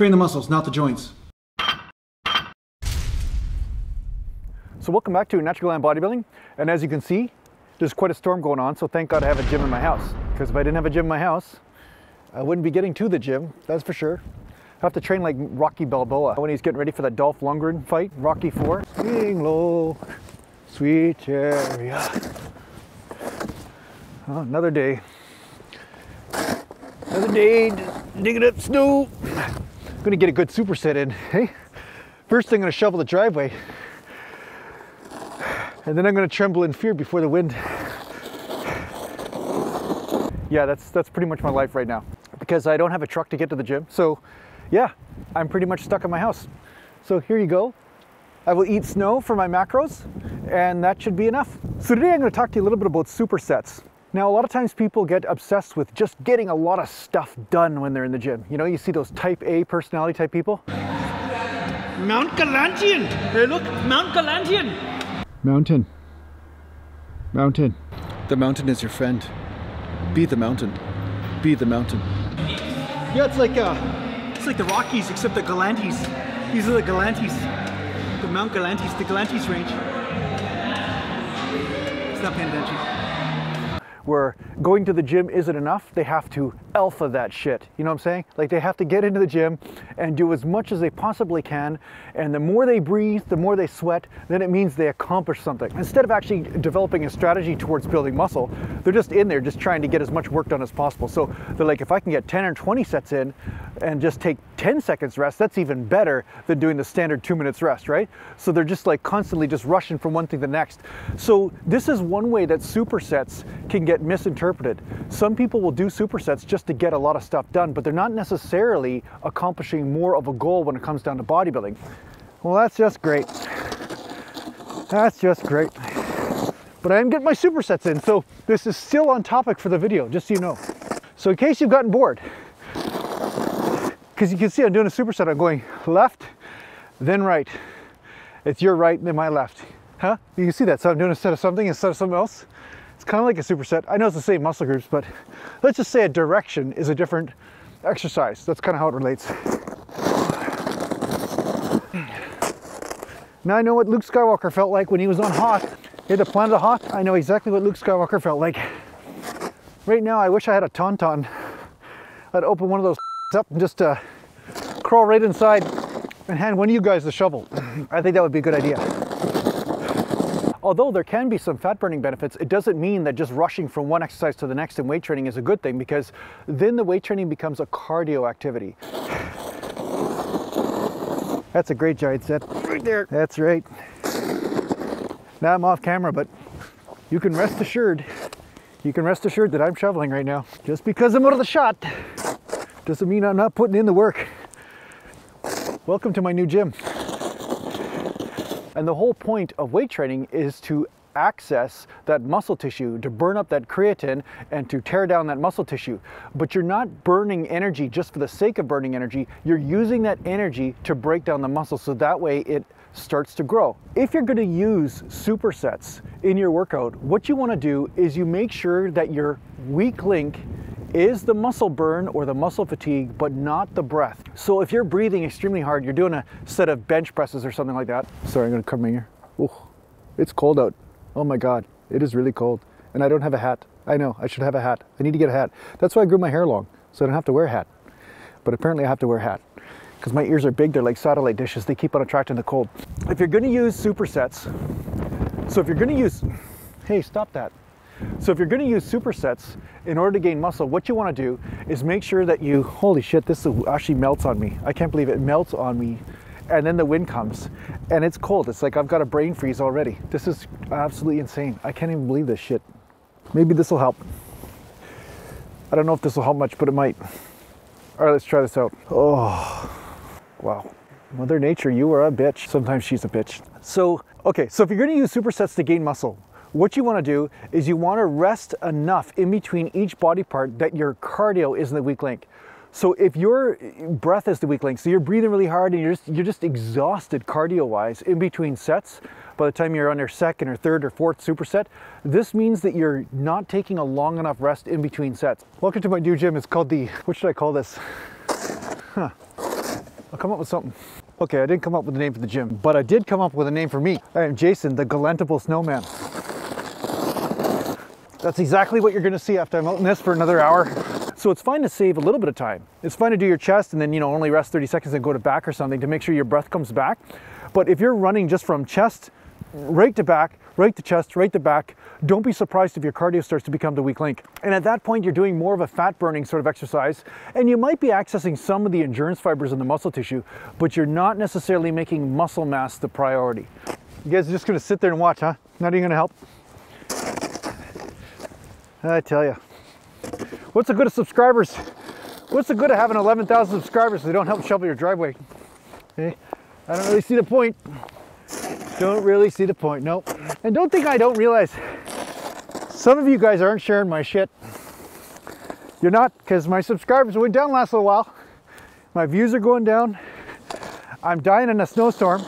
Train the muscles, not the joints. So welcome back to Natural Gallant Bodybuilding, and as you can see, there's quite a storm going on, so thank God I have a gym in my house, because if I didn't have a gym in my house, I wouldn't be getting to the gym, that's for sure. I have to train like Rocky Balboa when he's getting ready for that Dolph Lundgren fight, Rocky 4. Swing low, sweet chariot. Oh, another day. Another day digging up snow. I'm gonna get a good superset in, hey? First thing I'm gonna shovel the driveway. And then I'm gonna tremble in fear before the wind. Yeah, that's pretty much my life right now. Because I don't have a truck to get to the gym. So yeah, I'm pretty much stuck in my house. So here you go. I will eat snow for my macros, and that should be enough. So today I'm gonna talk to you a little bit about supersets. Now, a lot of times people get obsessed with just getting a lot of stuff done when they're in the gym. You know, you see those type A personality type people. Mount Gallantian! Hey look, Mount Gallantian! Mountain. Mountain. The mountain is your friend. Be the mountain. Be the mountain. Yeah, it's like the Rockies, except the Gallantes. These are the Gallantes. The Mount Gallantes, the Gallantes range. It's not paying attention. Where going to the gym isn't enough, they have to alpha that shit. You know what I'm saying? Like they have to get into the gym and do as much as they possibly can. And the more they breathe, the more they sweat, then it means they accomplish something. Instead of actually developing a strategy towards building muscle, they're just in there just trying to get as much work done as possible. So they're like, if I can get 10 or 20 sets in and just take 10 seconds rest, that's even better than doing the standard 2 minutes rest, right? So they're just like constantly just rushing from one thing to the next. So this is one way that supersets can get misinterpreted. Some people will do supersets just to get a lot of stuff done, but they're not necessarily accomplishing more of a goal when it comes down to bodybuilding. Well, that's just great. That's just great. But I am getting my supersets in, so this is still on topic for the video, just so you know. So in case you've gotten bored, because you can see I'm doing a superset, I'm going left, then right. It's your right, then my left. Huh? You can see that, so I'm doing a set of something instead of something else. It's kind of like a superset. I know it's the same muscle groups, but let's just say a direction is a different exercise. That's kind of how it relates. Now I know what Luke Skywalker felt like when he was on Hoth. He had the planet of Hoth. I know exactly what Luke Skywalker felt like. Right now, I wish I had a tauntaun. I'd open one of those up and just crawl right inside and hand one of you guys the shovel. I think that would be a good idea. Although there can be some fat burning benefits, it doesn't mean that just rushing from one exercise to the next in weight training is a good thing, because then the weight training becomes a cardio activity. That's a great giant set right there. That's right. Now I'm off camera, but you can rest assured that I'm shoveling right now. Just because I'm out of the shot doesn't mean I'm not putting in the work. Welcome to my new gym. And the whole point of weight training is to access that muscle tissue, to burn up that creatine and to tear down that muscle tissue. But you're not burning energy just for the sake of burning energy. You're using that energy to break down the muscle, so that way it starts to grow. If you're going to use supersets in your workout, what you want to do is you make sure that your weak link is the muscle burn or the muscle fatigue, but not the breath. So if you're breathing extremely hard, you're doing a set of bench presses or something like that. Sorry, I'm gonna cover my ear. Oh, it's cold out. Oh my God, it is really cold. And I don't have a hat. I know, I should have a hat. I need to get a hat. That's why I grew my hair long, so I don't have to wear a hat. But apparently I have to wear a hat, because my ears are big, they're like satellite dishes. They keep on attracting the cold. If you're gonna use supersets, hey, stop that. So if you're going to use supersets in order to gain muscle, what you want to do is make sure that you, holy shit, this actually melts on me. I can't believe it melts on me. And then the wind comes and it's cold. It's like I've got a brain freeze already. This is absolutely insane. I can't even believe this shit. Maybe this will help. I don't know if this will help much, but it might. All right, let's try this out. Oh, wow. Mother Nature, you are a bitch. Sometimes she's a bitch. So, okay, so if you're going to use supersets to gain muscle, what you want to do is you want to rest enough in between each body part that your cardio isn't the weak link. So if your breath is the weak link, so you're breathing really hard and you're just exhausted cardio-wise in between sets, by the time you're on your second or third or fourth superset, this means that you're not taking a long enough rest in between sets. Welcome to my new gym. It's called the, what should I call this? I'll come up with something. Okay, I didn't come up with a name for the gym, but I did come up with a name for me. I am Jason, the Gallantable Snowman. That's exactly what you're gonna see after I'm out in this for another hour. So it's fine to save a little bit of time. It's fine to do your chest and then, you know, only rest 30 seconds and go to back or something to make sure your breath comes back. But if you're running just from chest right to back, right to chest, right to back, don't be surprised if your cardio starts to become the weak link. And at that point, you're doing more of a fat burning sort of exercise, and you might be accessing some of the endurance fibers in the muscle tissue, but you're not necessarily making muscle mass the priority. You guys are just gonna sit there and watch, huh? Not even gonna help? I tell you. What's the good of subscribers? What's the good of having 11,000 subscribers if they don't help shovel your driveway? Okay? I don't really see the point. Don't really see the point, nope. And don't think I don't realize some of you guys aren't sharing my shit. You're not, because my subscribers went down last little while. My views are going down. I'm dying in a snowstorm.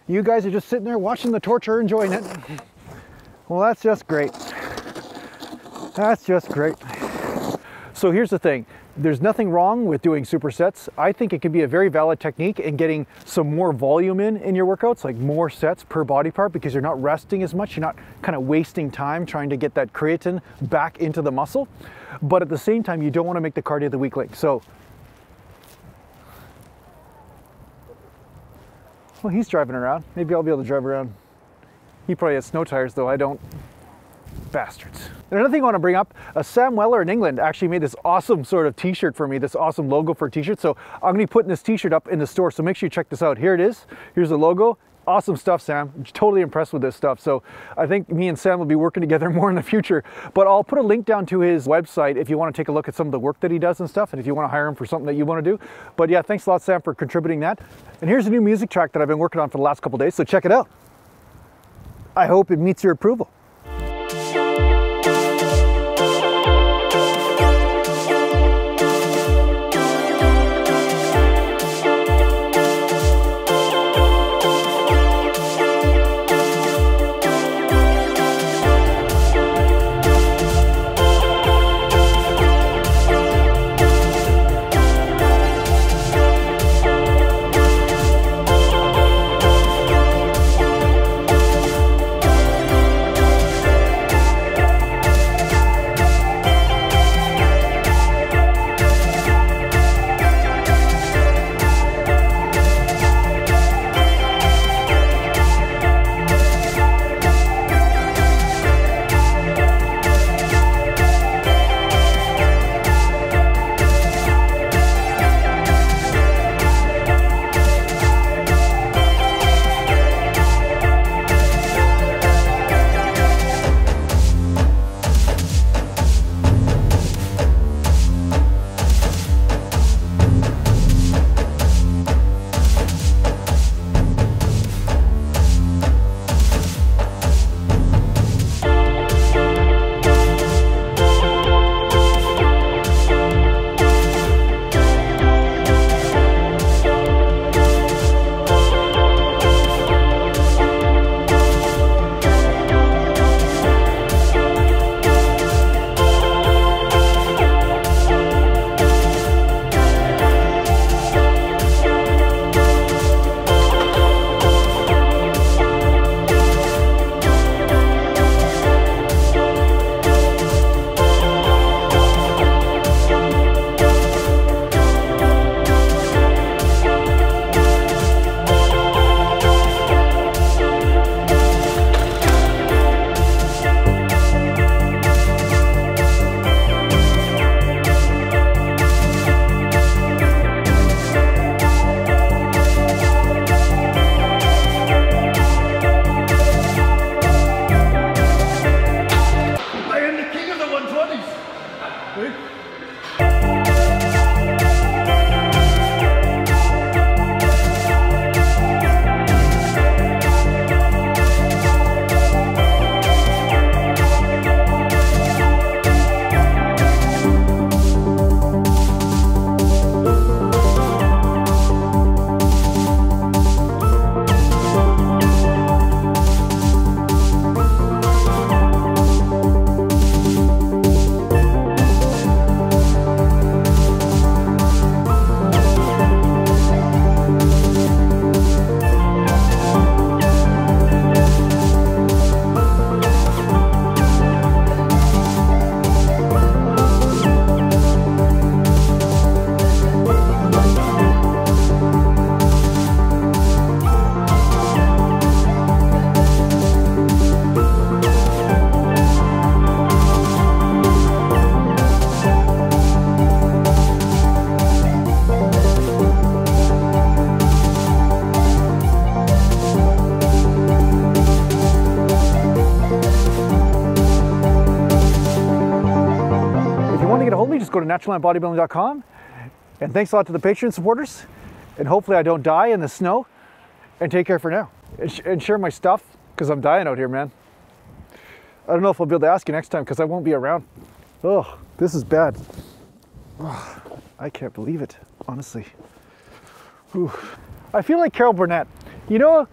You guys are just sitting there watching the torture, enjoying it. Well, that's just great. That's just great. So here's the thing. There's nothing wrong with doing supersets. I think it can be a very valid technique in getting some more volume in your workouts, like more sets per body part, because you're not resting as much. You're not kind of wasting time trying to get that creatine back into the muscle. But at the same time, you don't want to make the cardio the weak link. So, well, he's driving around. Maybe I'll be able to drive around. He probably has snow tires, though I don't. Bastards. And another thing I want to bring up, Sam Weller in England actually made this awesome sort of t-shirt for me, this awesome logo for a t-shirt. So I'm going to be putting this t-shirt up in the store, so make sure you check this out. Here it is. Here's the logo. Awesome stuff, Sam. I'm totally impressed with this stuff. So I think me and Sam will be working together more in the future. But I'll put a link down to his website if you want to take a look at some of the work that he does and stuff, and if you want to hire him for something that you want to do. But yeah, thanks a lot, Sam, for contributing that. And here's a new music track that I've been working on for the last couple of days, so check it out. I hope it meets your approval. to naturallandbodybuilding.com. And thanks a lot to the Patreon supporters. And hopefully I don't die in the snow. And take care for now. And share my stuff, because I'm dying out here, man. I don't know if I'll be able to ask you next time, because I won't be around. Oh, this is bad. Oh, I can't believe it, honestly. Whew. I feel like Carol Burnett. You know,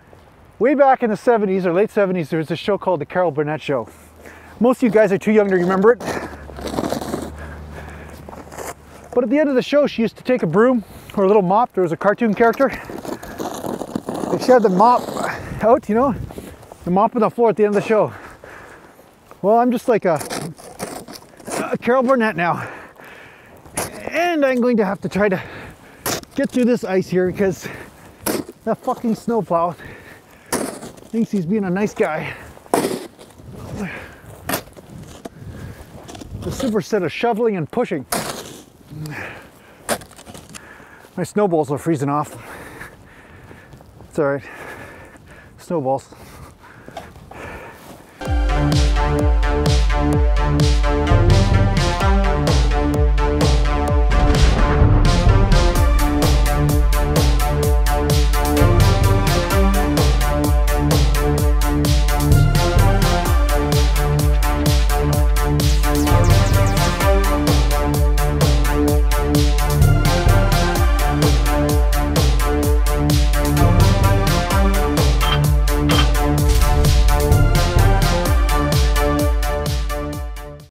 way back in the 70s or late 70s, there was a show called The Carol Burnett Show. Most of you guys are too young to remember it. But at the end of the show, she used to take a broom or a little mop. There was a cartoon character. And she had the mop out, you know, the mop on the floor at the end of the show. Well, I'm just like a Carol Burnett now. And I'm going to have to try to get through this ice here because that fucking snowplow thinks he's being a nice guy. The superset of shoveling and pushing. My snowballs are freezing off. It's all right. Snowballs.